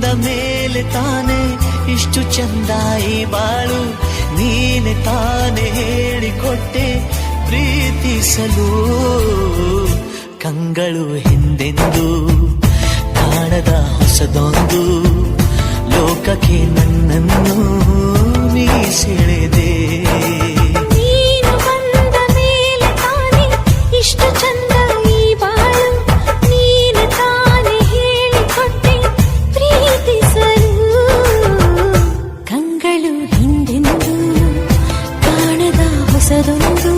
ಬಂದ ಮೇಲೆ ತಾನೆ ಇಷ್ಟು ಚಂದಾಯಿ ಬಾಳು, ನೀನೆ ತಾನೆ ಹೇಳಿಕೊಟ್ಟೆ ಪ್ರೀತಿಸಲು. ಕಂಗಳು ಹಿಂದೆಂದು ಕಾಣದ ಹೊಸದೊಂದು ಲೋಕಕ್ಕೆ ನನ್ನನ್ನು ನೀ ಸೆಳೆದೆ. ನೀನು ಬಂದ ಮೇಲೆ ತಾನೆ ಇಷ್ಟು ಚಂದ ಈ ಬಾಳು, ನೀನು ತಾನೆ ಹೇಳಿಕೊಟ್ಟೆ ಪ್ರೀತಿಸಲು. ಕಂಗಳು ಹಿಂದೆಂದು ಕಾಣದ ಹೊಸದೊಂದು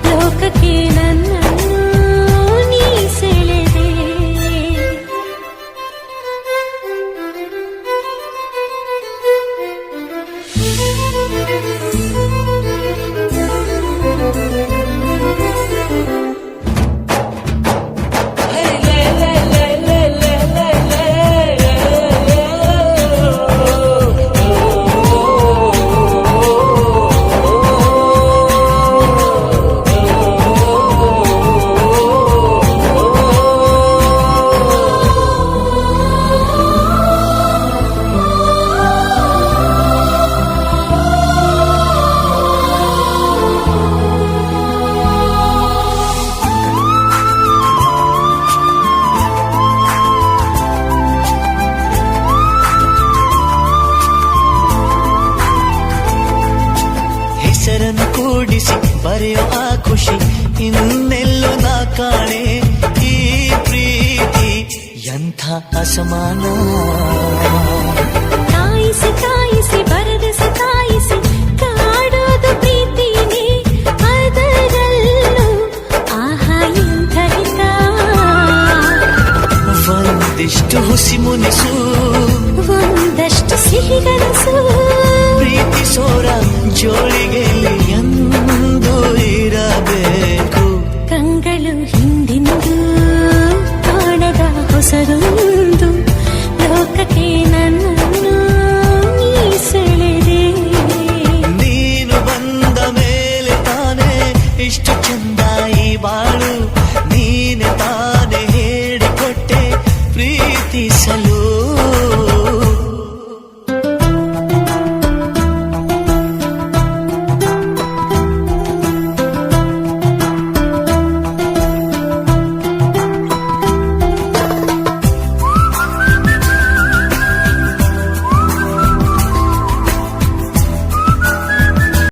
ಲೋಕಕ್ಕೆ ನನ್ನನ್ನು ನೀ ಸೆಳೆದೆ. ಹೆಸರನ್ನು ಕೂಡಿಸಿ ಬರೆಯೋ ಆ ಖುಷಿ ಇನ್ನೆಲ್ಲೋ ನಾ ಕಾಣೆ. ಈ ಪ್ರೀತಿ ಎಂಥ ಅಸಮಾನ. ಕಾಯಿಸಿ ಕಾಯಿಸಿ ಬರೆದು ಸತಾಯಿಸಿ ಕಾಡೋದು ಪ್ರೀತಿನೇ, ಅದರಲ್ಲೂ ಆಹಾ ಎಂಥ ಹಿತ. ಒಂದಿಷ್ಟು ಹುಸಿ ಮುನಿಸು, ಒಂದಷ್ಟು ಸಿಹಿಗನಸು, ಪ್ರೀತಿಸೋರ ಜೋಳಿಗೆ